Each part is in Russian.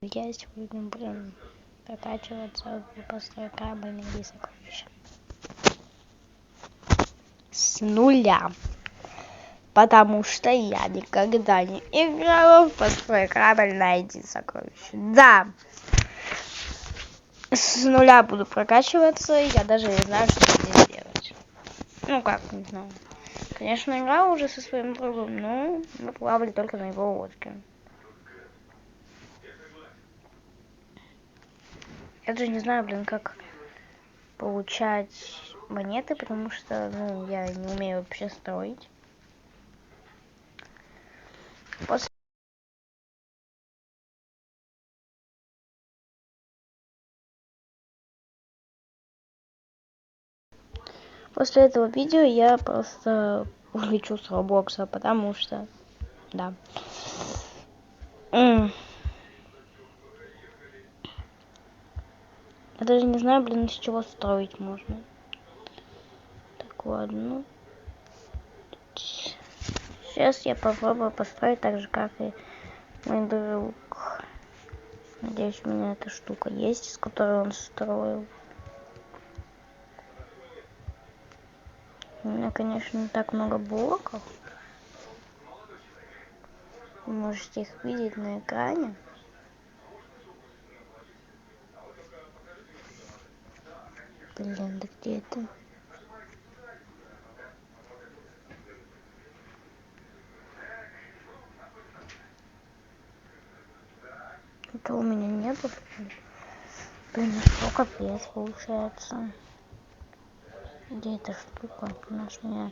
Есть, будем прокачиваться в построй корабль, найди сокровища. С нуля. Потому что я никогда не играла в построй корабль, найди сокровища. Да. С нуля буду прокачиваться, я даже не знаю, что здесь делать. Ну как, не знаю. Конечно, играла уже со своим другом, но мы плавали только на его лодке. Я даже не знаю, как получать монеты, потому что, я не умею вообще строить. После этого видео я просто улечу с Роблокса, потому что, да. Я даже не знаю, с чего строить можно. Так, ладно. Сейчас я попробую построить так же, как и мой друг. Надеюсь, у меня эта штука есть, с которой он строил. У меня, конечно, не так много блоков. Вы можете их видеть на экране. Блин, да где это? Это у меня нету. Блин, что капец получается. Где эта штука? Она ж у меня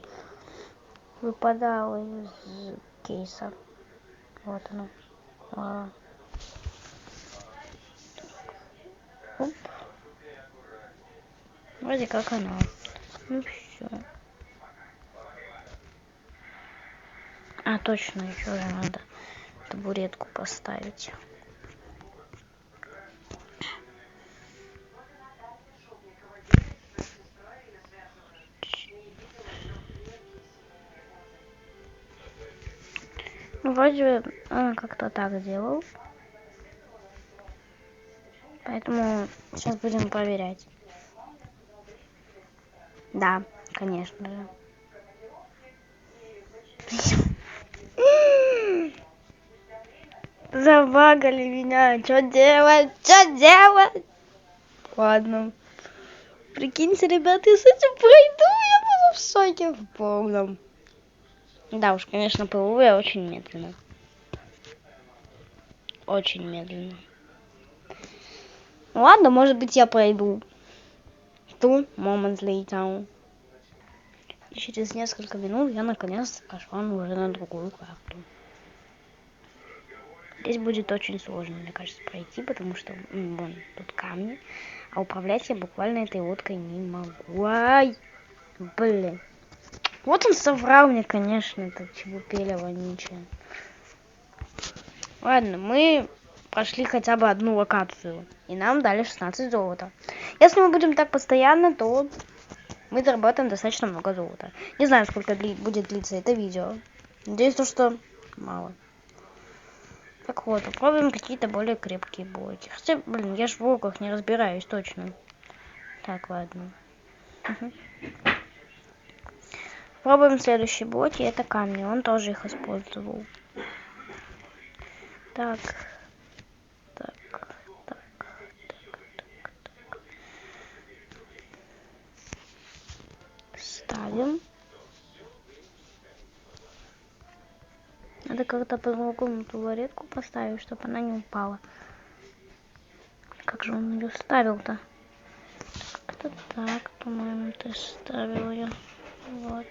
выпадала из кейса. Вот она. Оп. Вроде как она. Ну все. А, точно, еще же надо табуретку поставить. Ну, вроде он как-то так делал. Поэтому сейчас будем проверять. Да, конечно же. Забагали меня. Что делать? Что делать? Ладно. Прикиньте, ребята, я с этим пройду. Я буду в шоке в полном. Да уж, конечно, плыву я очень медленно. Очень медленно. Ладно, может быть, я пройду. Two moments later. И через несколько минут я наконец-то пошла уже на другую карту. Здесь будет очень сложно, мне кажется, пройти, потому что вон тут камни, а управлять я буквально этой лодкой не могу. Ай, блин. Вот он соврал мне, конечно, это чебупеля вонючая. Ладно, мы прошли хотя бы одну локацию, и нам дали 16 золота. Если мы будем так постоянно, то мы заработаем достаточно много золота. Не знаю, сколько будет длиться это видео. Надеюсь, что мало. Так вот, попробуем какие-то более крепкие блоки. Хотя, блин, я ж в блоках не разбираюсь точно. Так, ладно. Пробуем следующие блоки. Это камни. Он тоже их использовал. Так. Ставим. Надо как-то по-другому табуретку поставить, чтобы она не упала. Как же он ее ставил-то? Как-то так, по-моему, ты ставил ее. Вот.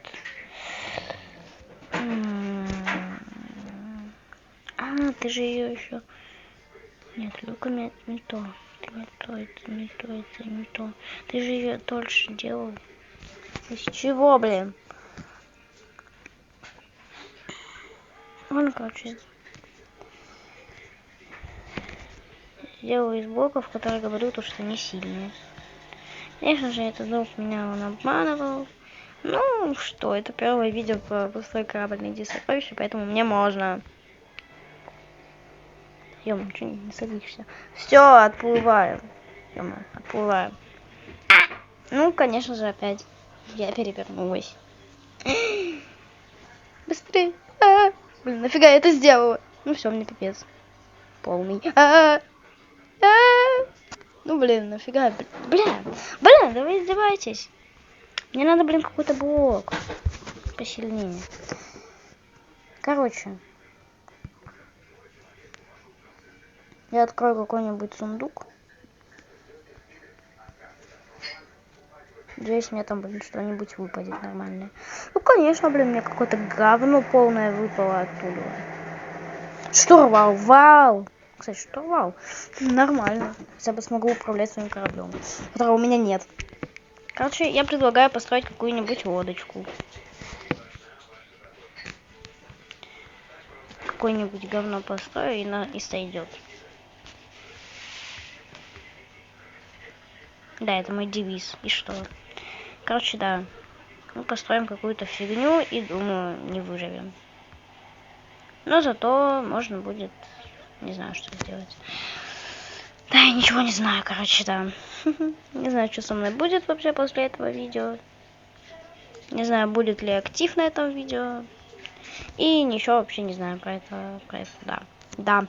А, ты же ее еще... Нет, люка не то. Это не то. Ты же ее дольше делал. Из чего, блин? Ладно, короче. Сделаю из блоков, которые говорю, то, что они сильные. Конечно же, этот друг меня он обманывал. Ну, что, это первое видео про пустой корабль найди сокровища, поэтому мне можно. Ё-моё, что не садишься? Все, отплываем. Ё-моё, отплываем. Ну, конечно же, опять я перевернулась. Быстрее. Блин, нафига я это сделала? Ну все, мне пипец. Полный. Ну, блин, нафига. Блин, да вы издеваетесь. Мне надо, блин, какой-то блок посильнее. Короче. Я открою какой-нибудь сундук. Надеюсь, мне там, блин, что-нибудь выпадет нормальное. Ну, конечно, блин, мне какое-то говно полное выпало оттуда. Штурвал, вау! Кстати, штурвал. Нормально. Хотя бы смогу управлять своим кораблем, которого у меня нет. Короче, я предлагаю построить какую-нибудь лодочку. Какое-нибудь говно построю и сойдет. Да, это мой девиз. И что? Короче, да. Мы построим какую-то фигню и, думаю, не выживем. Но зато можно будет... Не знаю, что сделать. Да, я ничего не знаю, короче, да. Не знаю, что со мной будет вообще после этого видео. Не знаю, будет ли актив на этом видео. И ничего вообще не знаю про это, да. Да.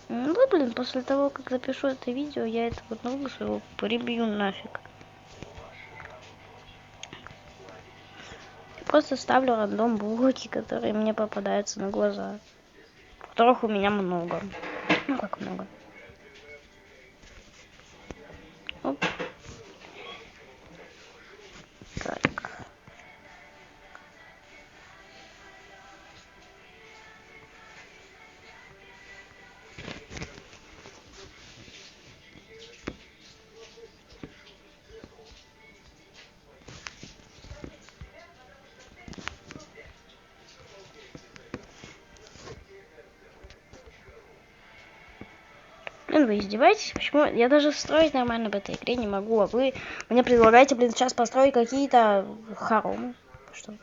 Ну, блин, после того, как запишу это видео, я это вот его прибью нафиг. Просто ставлю рандом блоки, которые мне попадаются на глаза. Которых у меня много. Ну, как много. Оп. Так. Блин, вы издеваетесь? Почему? Я даже строить нормально в этой игре не могу, а вы мне предлагаете, блин, сейчас построить какие-то хоромы. Что?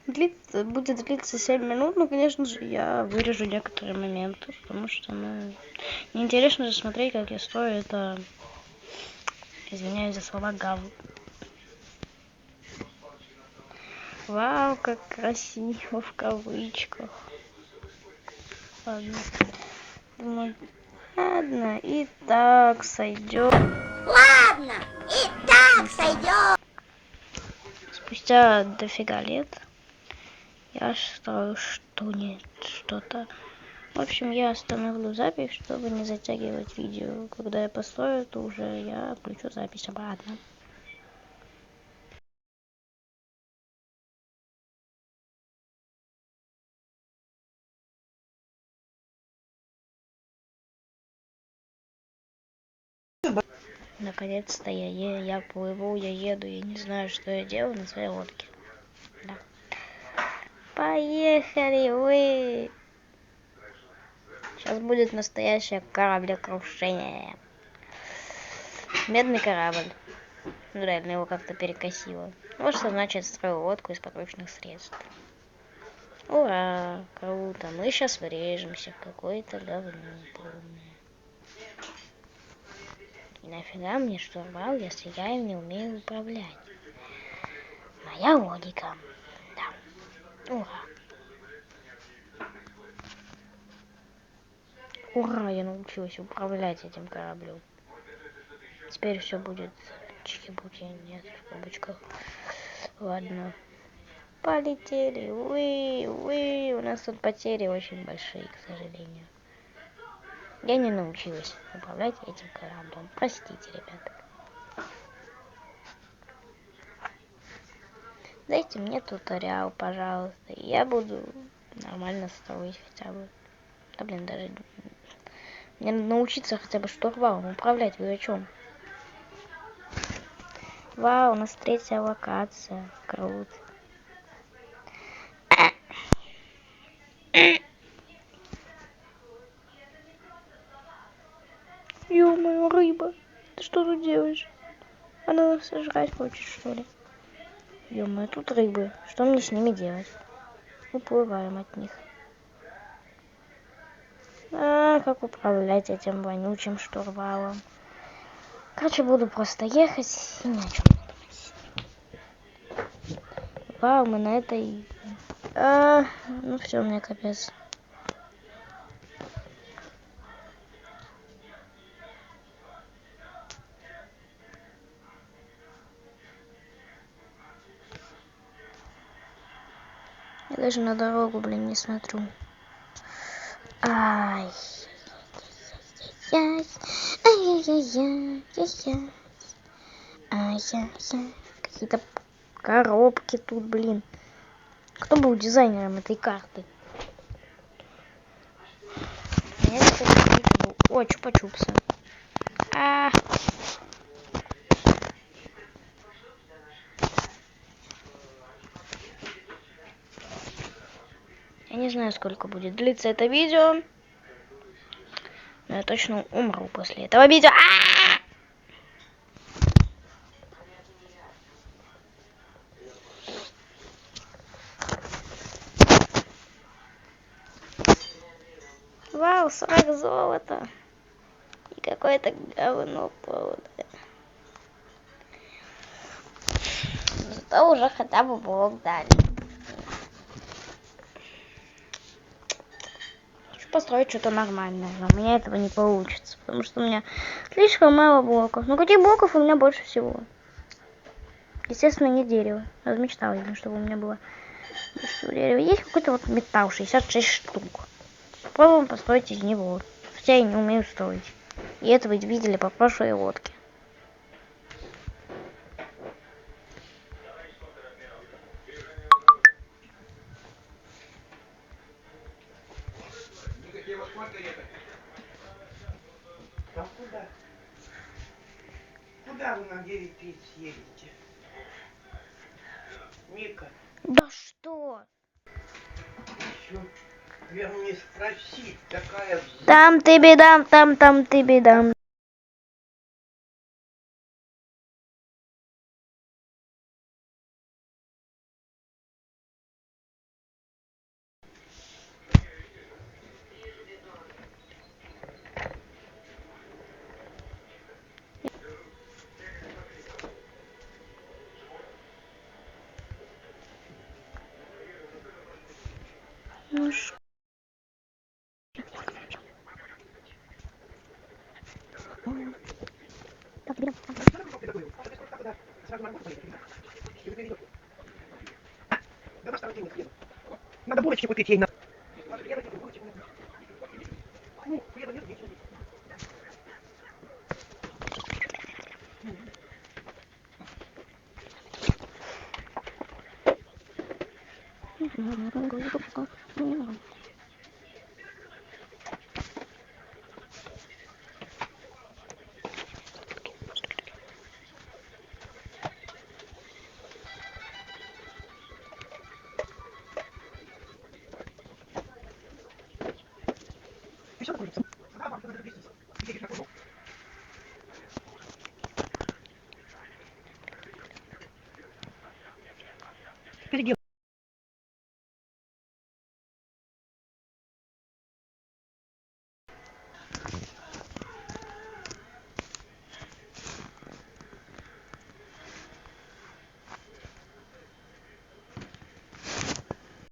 Будет длиться 7 минут, но, конечно же, я вырежу некоторые моменты, потому что, ну, неинтересно же смотреть, как я строю это, извиняюсь за слова, говно. Вау, как красиво в кавычках. Ладно. Думаю, ладно, и так сойдет. Ладно, и так сойдет. Спустя дофига лет я строю что-то. В общем, я остановлю запись, чтобы не затягивать видео. Когда я построю, то уже я включу запись обратно. Наконец-то я плыву, я еду, я не знаю, что я делаю на своей лодке. Да. Поехали вы! Сейчас будет настоящее кораблекрушение. Медный корабль. Ну реально, его как-то перекосило. Вот что значит строю лодку из подручных средств. Ура! Круто! Мы сейчас врежемся в какое-то говно полное. И нафига мне штурвал, если я им не умею управлять? Моя логика. Да. Ура! Ура! Я научилась управлять этим кораблем. Теперь все будет чики-буки, нет, в кабачках. Ладно. Полетели. У нас тут потери очень большие, к сожалению. Я не научилась управлять этим кораблем. Простите, ребята. Дайте мне туториал, пожалуйста. Я буду нормально строить хотя бы. Да блин, даже... Мне надо научиться хотя бы штурвалом управлять. Вы о чем? Вау, у нас 3-я локация. Круто. Ё-моё, рыба. Ты что тут делаешь? Она нас сожрать хочет, что ли? Ё-моё, тут рыбы. Что мне с ними делать? Уплываем от них. Как управлять этим вонючим штурвалом? Короче, буду просто ехать и ни о чем не думать. Вау, мы на этой... ну все, мне капец. Я даже на дорогу, блин, не смотрю. Ай. Ай-яй-яй-яй-яй-яй. Ай-яй-яй. Какие-то коробки тут, блин. Кто был дизайнером этой карты? Нет, кстати, был. О, чупа-чупсы. Я не знаю, сколько будет длиться это видео. Но я точно умру после этого видео. Вау, 40 золота. И какое-то говно полное. Зато уже хотя бы блок дали. Хочу построить что-то нормальное, но у меня этого не получится, потому что у меня слишком мало блоков. Ну каких блоков у меня больше всего? Естественно, не дерево. Размечталась, чтобы у меня было больше всего дерева. Есть какой-то вот металл, 66 штук. Попробуем построить из него. Хотя я не умею строить. И это вы видели по прошлой лодке. А куда? Куда вы на 9:30 едете? Ника, Да что? еще верни спросить, такая Там ты бедам, там ты бедам. Ну что? Надо булочки купить ей. Еще находится.